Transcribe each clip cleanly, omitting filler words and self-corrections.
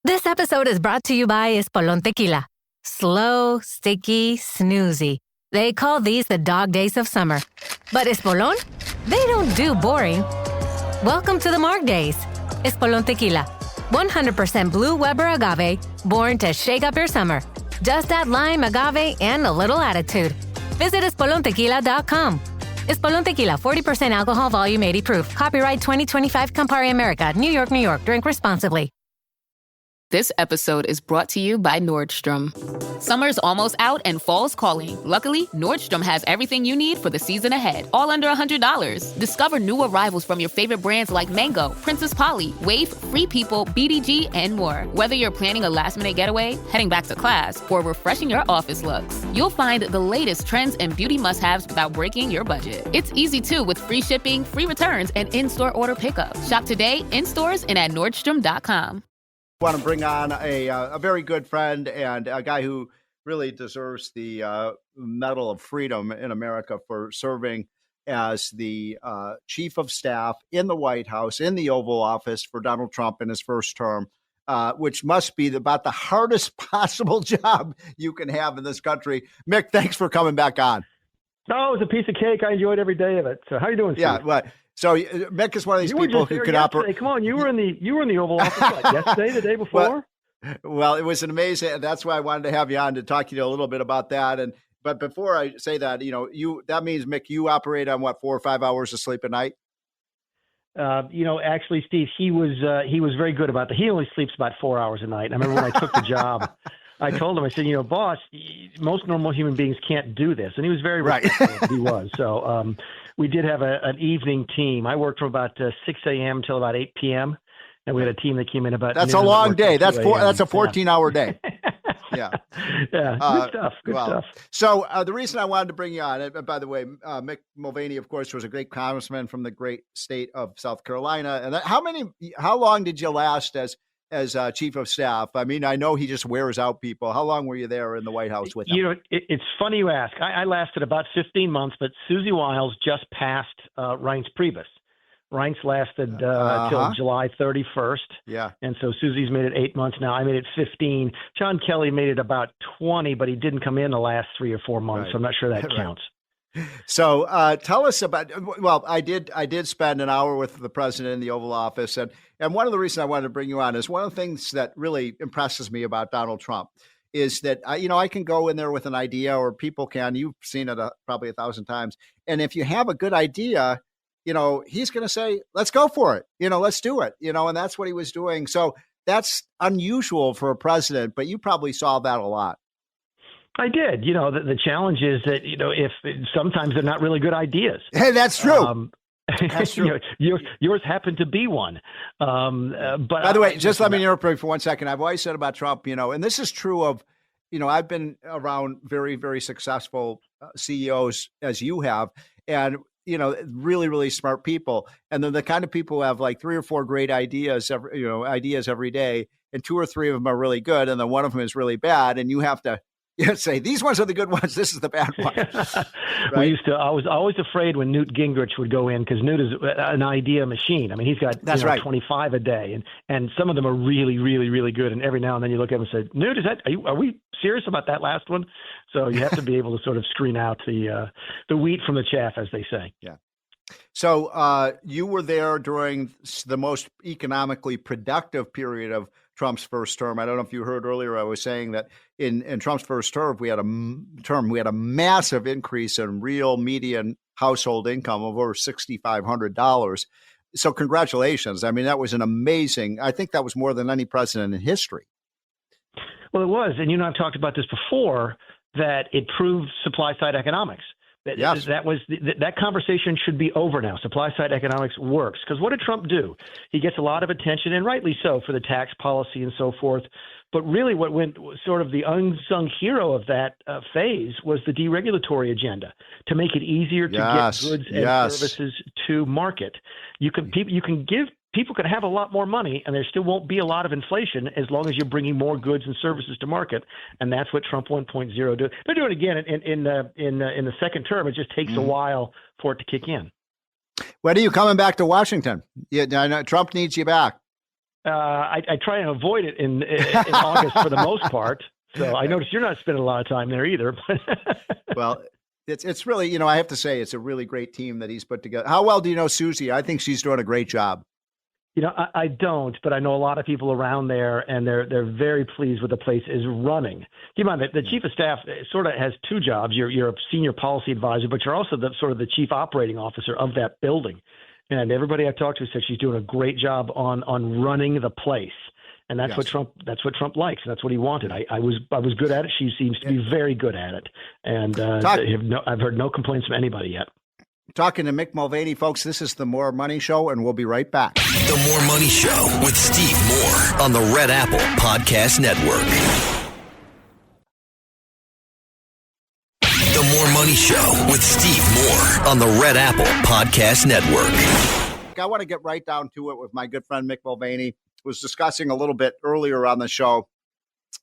This episode is brought to you by Espolón Tequila. Slow, sticky, snoozy. They call these the dog days of summer. But Espolón? They don't do boring. Welcome to the Marg Days. Espolón Tequila. 100% blue Weber agave, born to shake up your summer. Just add lime, agave, and a little attitude. Visit espolontequila.com. Espolón Tequila, 40% alcohol, volume 80 proof. Copyright 2025 Campari America, New York, New York. Drink responsibly. This episode is brought to you by Nordstrom. Summer's almost out and fall's calling. Luckily, Nordstrom has everything you need for the season ahead, all under $100. Discover new arrivals from your favorite brands like Mango, Princess Polly, Wave, Free People, BDG, and more. Whether you're planning a last-minute getaway, heading back to class, or refreshing your office looks, you'll find the latest trends and beauty must-haves without breaking your budget. It's easy, too, with free shipping, free returns, and in-store order pickup. Shop today, in stores, and at Nordstrom.com. I want to bring on a very good friend and a guy who really deserves the Medal of Freedom in America for serving as the chief of staff in the White House, in the Oval Office for Donald Trump in his first term, which must be about the hardest possible job you can have in this country. Mick, thanks for coming back on. No, it was a piece of cake. I enjoyed every day of it. So how you doing, Steve? Yeah, well, so Mick is one of these people who could operate. Come on, you were in the Oval Office yesterday, the day before. Well, it was an amazing. That's why I wanted to have you on to talk to you a little bit about that. But before I say that, that means, Mick, you operate on what, 4 or 5 hours of sleep a night? Actually, Steve, he was very good about that. He only sleeps about 4 hours a night. I remember when I took the job. I told him, I said, boss, most normal human beings can't do this. And he was very respectful. He was. So we did have an evening team. I worked from about 6 a.m. till about 8 p.m. And we had a team that came in about That's a long day. That's a 14-hour day. Yeah. Good stuff. Good stuff. So the reason I wanted to bring you on, and by the way, Mick Mulvaney, of course, was a great congressman from the great state of South Carolina. And how long did you last as chief of staff? I mean, I know he just wears out people. How long were you there in the White House with him? It's funny you ask. I lasted about 15 months, but Susie Wiles just passed Reince Priebus. Reince lasted till July 31st. Yeah. And so Susie's made it 8 months now. I made it 15. John Kelly made it about 20, but he didn't come in the last 3 or 4 months. Right. So I'm not sure that counts. So tell us about, well, I did spend an hour with the president in the Oval Office. And one of the reasons I wanted to bring you on is one of the things that really impresses me about Donald Trump is that, I can go in there with an idea, or people can. You've seen it probably 1,000 times. And if you have a good idea, he's going to say, let's go for it. Let's do it. And that's what he was doing. So that's unusual for a president, but you probably saw that a lot. I did. The challenge is that, if sometimes they're not really good ideas. Hey, that's true. That's true. Yours happened to be one. But by the way, just let me interrupt for 1 second. I've always said about Trump, and this is true of, I've been around very, very successful CEOs as you have, and really, really smart people. And then the kind of people who have like 3 or 4 great ideas every day, and 2 or 3 of them are really good, and then one of them is really bad, and you have to say, these ones are the good ones. This is the bad one. Right? I was always afraid when Newt Gingrich would go in, because Newt is an idea machine. I mean, he's got 25 a day, and some of them are really, really, really good. And every now and then you look at him and say, Newt, are we serious about that last one? So you have to be able to sort of screen out the wheat from the chaff, as they say. Yeah. So you were there during the most economically productive period of Trump's first term. I don't know if you heard earlier, I was saying that in Trump's first term, we had a massive increase in real median household income of over $6,500. So congratulations. I mean, that was I think that was more than any president in history. Well, it was. And I've talked about this before, that it proved supply side economics. Yes. That conversation should be over now. Supply side economics works. Because what did Trump do? He gets a lot of attention, and rightly so, for the tax policy and so forth. But really what went sort of the unsung hero of that phase was the deregulatory agenda, to make it easier to get goods and services to market. People can have a lot more money, and there still won't be a lot of inflation as long as you're bringing more goods and services to market. And that's what Trump 1.0 do. They're doing it again in the second term. It just takes a while for it to kick in. When are you coming back to Washington? I know Trump needs you back. I try and avoid it in August for the most part. So I notice you're not spending a lot of time there either. Well, it's really, I have to say, it's a really great team that he's put together. How well do you know Susie? I think she's doing a great job. I don't, but I know a lot of people around there, and they're very pleased with the place is running. Keep in mind that the chief of staff sort of has two jobs. You're a senior policy advisor, but you're also the chief operating officer of that building. And everybody I've talked to said she's doing a great job on running the place. And that's what Trump likes, and that's what he wanted. I was good at it. She seems to be very good at it, and I've heard no complaints from anybody yet. Talking to Mick Mulvaney, folks. This is the More Money Show, and we'll be right back. The More Money Show with Steve Moore on the Red Apple Podcast Network. The More Money Show with Steve Moore on the Red Apple Podcast Network. I want to get right down to it with my good friend Mick Mulvaney. Was discussing a little bit earlier on the show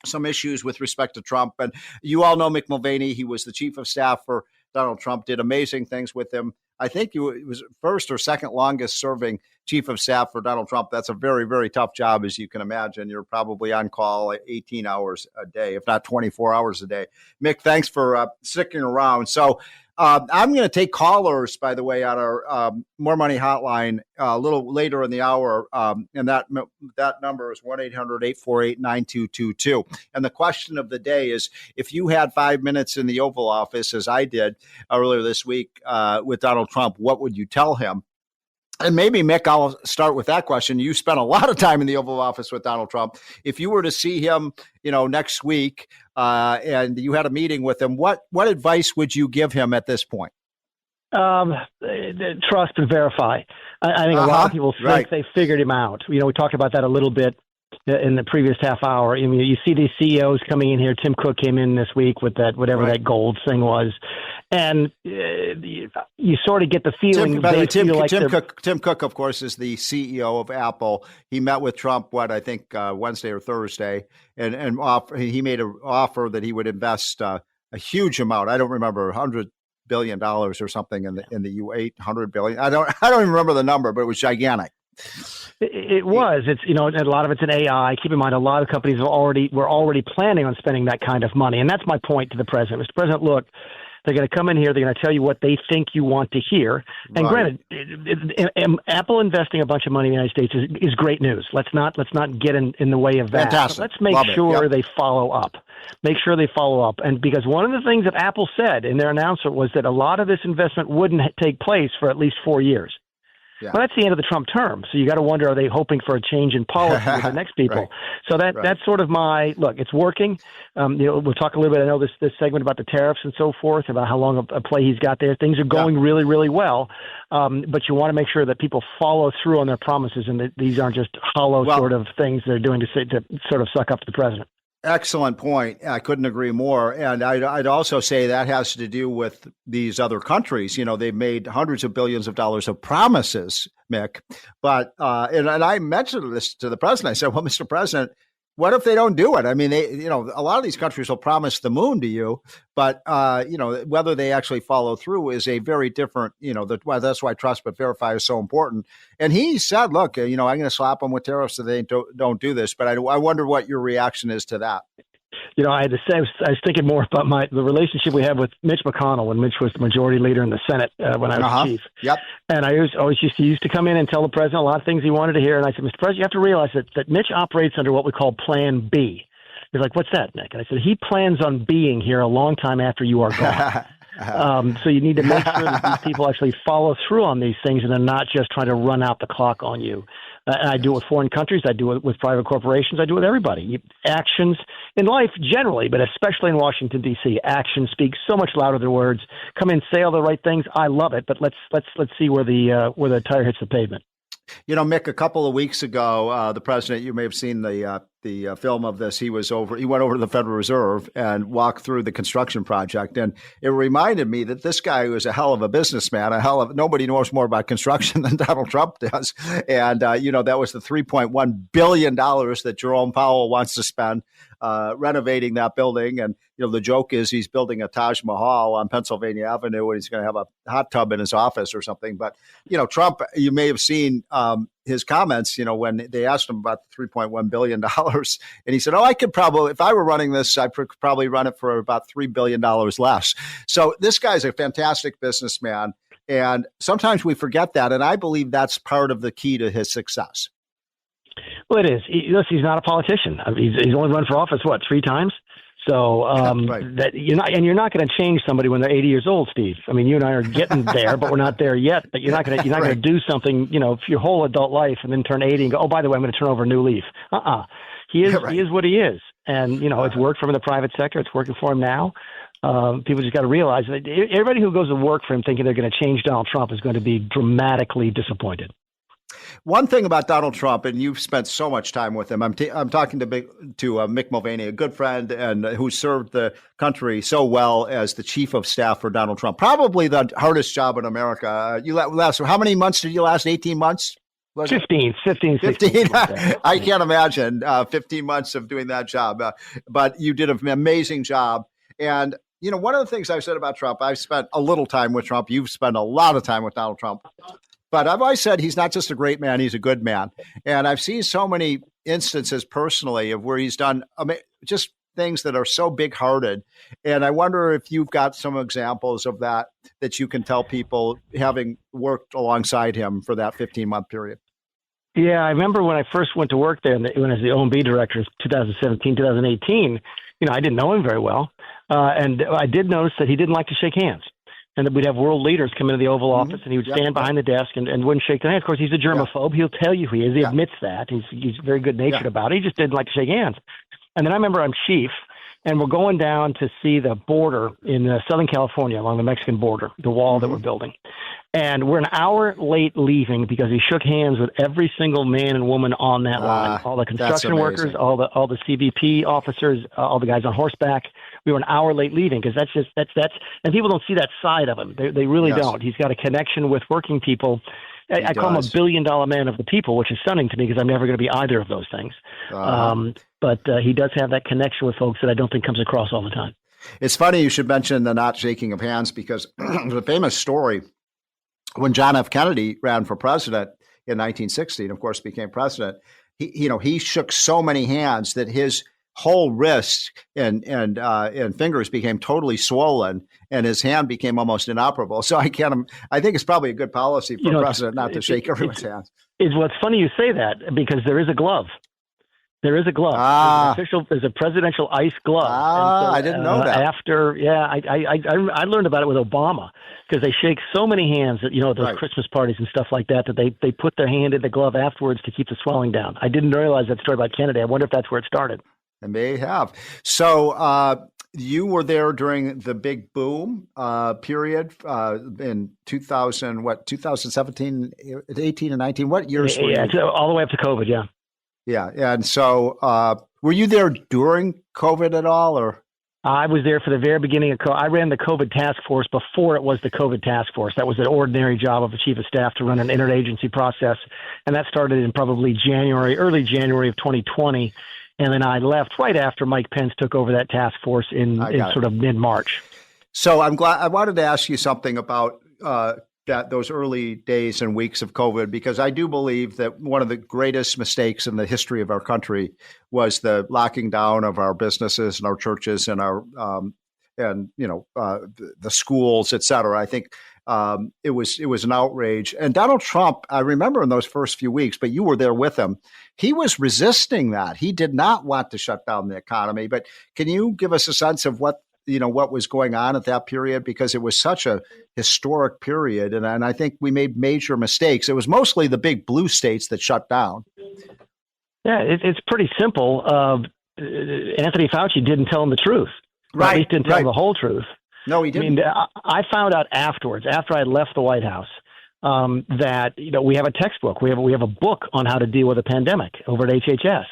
some issues with respect to Trump. And you all know Mick Mulvaney. He was the chief of staff for Donald Trump, did amazing things with him. I think he was first or second longest serving chief of staff for Donald Trump. That's a very, very tough job, as you can imagine. You're probably on call 18 hours a day, if not 24 hours a day. Mick, thanks for sticking around. So I'm going to take callers, by the way, on our More Money hotline a little later in the hour. And that number is 1-800-848-9222. And the question of the day is, if you had 5 minutes in the Oval Office, as I did earlier this week with Donald Trump, what would you tell him? And maybe, Mick, I'll start with that question. You spent a lot of time in the Oval Office with Donald Trump. If you were to see him, next week and you had a meeting with him, what advice would you give him at this point? Trust and verify. I think a lot of people think they figured him out. We talked about that a little bit in the previous half hour. I mean, you see these CEOs coming in here. Tim Cook came in this week with that, whatever that gold thing was. And you sort of get the feeling Tim Cook, of course, is the CEO of Apple. He met with Trump, Wednesday or Thursday, and he made an offer that he would invest a huge amount. I don't remember, $100 billion or something in the $800 billion. I don't even remember the number, but it was gigantic. It was. It's and a lot of it's in AI. Keep in mind, a lot of companies were already planning on spending that kind of money, and that's my point to the president. Mr. President, look. They're going to come in here. They're going to tell you what they think you want to hear. And granted, Apple investing a bunch of money in the United States is great news. Let's not get in the way of that. Fantastic. Let's make sure they follow up. Make sure they follow up. And because one of the things that Apple said in their announcement was that a lot of this investment wouldn't take place for at least 4 years. Yeah. Well, that's the end of the Trump term. So you got to wonder, are they hoping for a change in policy with the next people? Right. So that's sort of my look. It's working. We'll talk a little bit. I know this segment about the tariffs and so forth, about how long a play he's got there. Things are going really, really well. But you want to make sure that people follow through on their promises, and that these aren't just hollow sort of things they're doing to sort of suck up to the president. Excellent point. I couldn't agree more. And I'd also say that has to do with these other countries. They've made hundreds of billions of dollars of promises, Mick. But and I mentioned this to the president. I said, well, Mr. President, what if they don't do it? I mean, a lot of these countries will promise the moon to you, but whether they actually follow through is a very different. That's why trust but verify is so important. And he said, "Look, I'm going to slap them with tariffs so they don't do this." But I wonder what your reaction is to that. I had to say, I was thinking more about the relationship we had with Mitch McConnell when Mitch was the majority leader in the Senate when I was chief. Yep. And I always used to come in and tell the president a lot of things he wanted to hear. And I said, Mr. President, you have to realize that Mitch operates under what we call Plan B. He's like, what's that, Nick? And I said, he plans on being here a long time after you are gone. So you need to make sure that these people actually follow through on these things and they're not just trying to run out the clock on you. And I do it with foreign countries. I do it with private corporations. I do it with everybody. Actions in life generally, but especially in Washington, D.C., actions speak so much louder than words. Come in, say all the right things. I love it, but let's see where the tire hits the pavement. Mick, a couple of weeks ago, the president, you may have seen the film of this. He went over to the Federal Reserve and walked through the construction project. And it reminded me that this guy was a hell of a businessman, nobody knows more about construction than Donald Trump does. And, that was the $3.1 billion that Jerome Powell wants to spend renovating that building. And, the joke is he's building a Taj Mahal on Pennsylvania Avenue and he's going to have a hot tub in his office or something. But, Trump, you may have seen his comments, when they asked him about the $3.1 billion. And he said, I could probably, if I were running this, I could probably run it for about $3 billion less. So this guy's a fantastic businessman. And sometimes we forget that. And I believe that's part of the key to his success. Well, it is. He's not a politician. He's only run for office, 3 times? So right. that you're not going to change somebody when they're 80 years old, Steve. I mean, you and I are getting there, but we're not there yet. But you're not going to do something, for your whole adult life and then turn 80 and go, oh, by the way, I'm going to turn over a new leaf. He is what he is, and it's worked for him in the private sector. It's working for him now. People just got to realize that everybody who goes to work for him thinking they're going to change Donald Trump is going to be dramatically disappointed. One thing about Donald Trump, and you've spent so much time with him. I'm talking to Mick Mulvaney, a good friend, and who served the country so well as the chief of staff for Donald Trump. Probably the hardest job in America. How many months did you last? 18 months? 15. 16 I can't imagine 15 months of doing that job. But you did an amazing job. And one of the things I've said about Trump, I've spent a little time with Trump. You've spent a lot of time with Donald Trump. But I've always said he's not just a great man, he's a good man. And I've seen so many instances personally of where he's done just things that are so big-hearted. And I wonder if you've got some examples of that you can tell people having worked alongside him for that 15-month period. Yeah, I remember when I first went to work there, when I was the OMB director in 2017, 2018, I didn't know him very well. And I did notice that he didn't like to shake hands. And that we'd have world leaders come into the Oval Office, and he would stand behind the desk and wouldn't shake their hand. Of course, he's a germaphobe. He'll tell you who he is. He admits that. He's very good-natured about it. He just didn't like to shake hands. And then I remember I'm chief, and we're going down to see the border in Southern California along the Mexican border, the wall that we're building. And we're an hour late leaving because he shook hands with every single man and woman on that line, all the construction workers, all the CBP officers, all the guys on horseback. We were an hour late leaving because that's and people don't see that side of him. They really don't. He's got a connection with working people. I call him a billion-dollar man of the people, which is stunning to me because I'm never going to be either of those things. But he does have that connection with folks that I don't think comes across all the time. It's funny you should mention the not shaking of hands because the famous story when John F. Kennedy ran for president in 1960 and, of course, became president, he shook so many hands that his whole wrist and fingers became totally swollen, and his hand became almost inoperable. So I think it's probably a good policy for president not to shake everyone's hands. It's funny you say that because there is a glove. There is a glove. There's a presidential ice glove. I didn't know that. I learned about it with Obama because they shake so many hands at those Christmas parties and stuff like that they put their hand in the glove afterwards to keep the swelling down. I didn't realize that story about Kennedy. I wonder if that's where it started. It may have. So you were there during the big boom period in 2017, 18, and 19. What years were you? All the way up to COVID, yeah. Yeah. And so were you there during COVID at all? Or I was there for the very beginning of COVID. I ran the COVID task force before it was the COVID task force. That was an ordinary job of the chief of staff to run an interagency process. And that started in probably early January of 2020. And then I left right after Mike Pence took over that task force in sort of mid-March. So I'm glad. I wanted to ask you something about those early days and weeks of COVID, because I do believe that one of the greatest mistakes in the history of our country was the locking down of our businesses and our churches and our the schools, et cetera. I think it was an outrage. And Donald Trump, I remember in those first few weeks, but you were there with him, he was resisting that. He did not want to shut down the economy. But can you give us a sense of what was going on at that period? Because it was such a historic period. And I think we made major mistakes. It was mostly the big blue states that shut down. Yeah, it's pretty simple. Anthony Fauci didn't tell him the truth. Right. At least didn't tell him the whole truth. No, he didn't. I mean, I found out afterwards, after I left the White House, that we have a textbook. We have a book on how to deal with a pandemic over at HHS.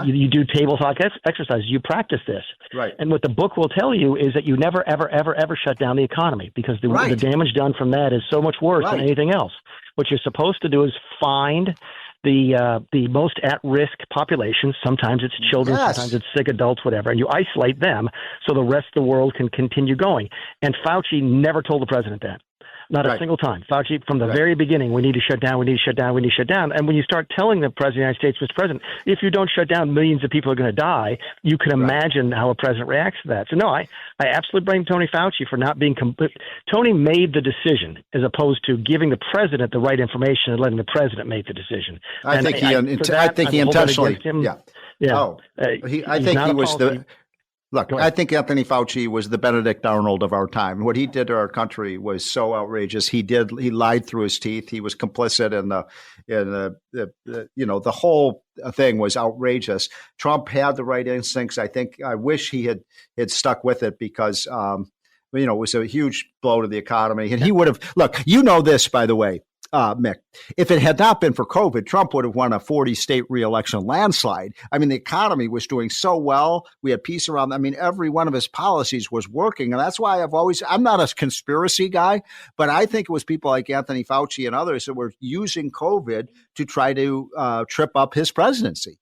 You do table talk exercises. You practice this. Right. And what the book will tell you is that you never, ever, ever, ever shut down the economy because the damage done from that is so much worse than anything else. What you're supposed to do is find the most at-risk populations. Sometimes it's children, sometimes it's sick adults, whatever, and you isolate them so the rest of the world can continue going. And Fauci never told the president that. Not a single time. Fauci, from the very beginning, we need to shut down, we need to shut down, we need to shut down. And when you start telling the president of the United States, Mr. President, if you don't shut down, millions of people are going to die, you can imagine how a president reacts to that. So, no, I absolutely blame Tony Fauci for not being complete. Tony made the decision as opposed to giving the president the right information and letting the president make the decision. I think he intentionally. I think he was the. Look, I think Anthony Fauci was the Benedict Arnold of our time. What he did to our country was so outrageous. He lied through his teeth. He was complicit in the whole thing was outrageous. Trump had the right instincts. I wish he had stuck with it because, it was a huge blow to the economy. And he would have, this, by the way, Mick, if it had not been for COVID, Trump would have won a 40-state reelection landslide. I mean, the economy was doing so well. We had peace around. I mean, every one of his policies was working. And that's why I'm not a conspiracy guy, but I think it was people like Anthony Fauci and others that were using COVID to try to trip up his presidency.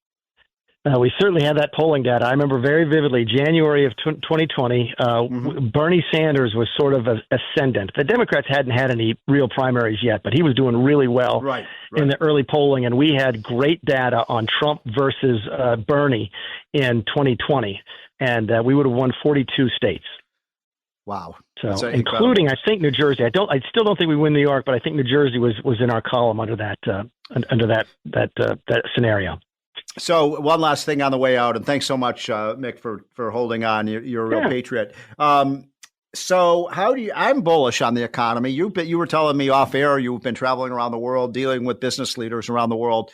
We certainly had that polling data. I remember very vividly, January of 2020, Bernie Sanders was sort of ascendant. The Democrats hadn't had any real primaries yet, but he was doing really well in the early polling, and we had great data on Trump versus Bernie in 2020, and we would have won 42 states. Wow. So, including, I think, New Jersey. I still don't think we win New York, but I think New Jersey was in our column under that scenario. So one last thing on the way out, and thanks so much, Mick, for holding on. You're a real patriot. So I'm bullish on the economy. You were telling me off air, you've been traveling around the world, dealing with business leaders around the world.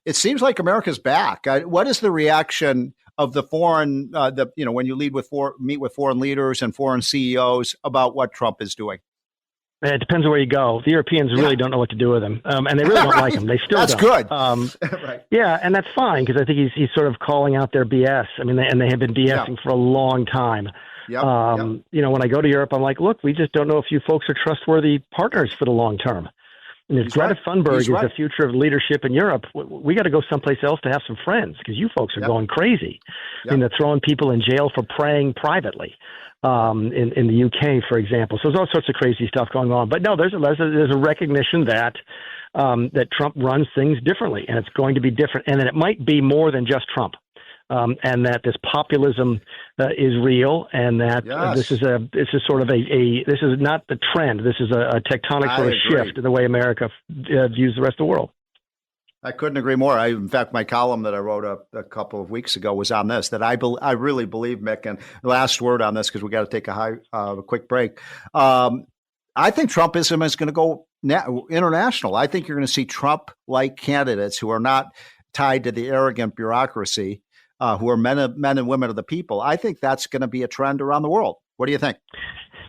It seems like America's back. What is the reaction of the foreign, when you meet with foreign leaders and foreign CEOs about what Trump is doing? It depends on where you go. The Europeans really don't know what to do with him, and they really don't like him. They still that's don't. That's good. Yeah, and that's fine because I think he's sort of calling out their BS. I mean, they have been BSing for a long time. When I go to Europe, I'm like, look, we just don't know if you folks are trustworthy partners for the long term. And if Greta Thunberg is the future of leadership in Europe, we got to go someplace else to have some friends because you folks are going crazy. I mean, they're throwing people in jail for praying privately. In the UK, for example. So there's all sorts of crazy stuff going on. But no, there's a recognition that Trump runs things differently, and it's going to be different. And that it might be more than just Trump, and that this populism is real, and that this is not the trend. This is a tectonic sort of shift in the way America views the rest of the world. I couldn't agree more. In fact, my column that I wrote a couple of weeks ago was on this, that I really believe, Mick, and last word on this, because we got to take a quick break. I think Trumpism is going to go international. I think you're going to see Trump-like candidates who are not tied to the arrogant bureaucracy, who are men and women of the people. I think that's going to be a trend around the world. What do you think?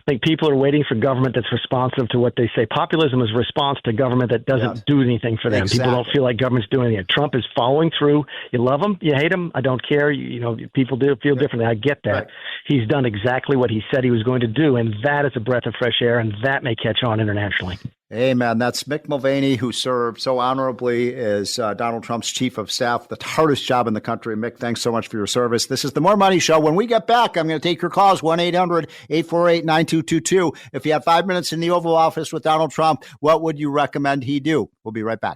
I think people are waiting for government that's responsive to what they say. Populism is a response to government that doesn't do anything for them. Exactly. People don't feel like government's doing anything. Trump is following through. You love him, you hate him, I don't care. People do feel differently. I get that. Right. He's done exactly what he said he was going to do, and that is a breath of fresh air, and that may catch on internationally. Amen. That's Mick Mulvaney, who served so honorably as Donald Trump's chief of staff, the hardest job in the country. Mick, thanks so much for your service. This is the More Money Show. When we get back, I'm going to take your calls, 1-800-848-9222. If you had 5 minutes in the Oval Office with Donald Trump, what would you recommend he do? We'll be right back.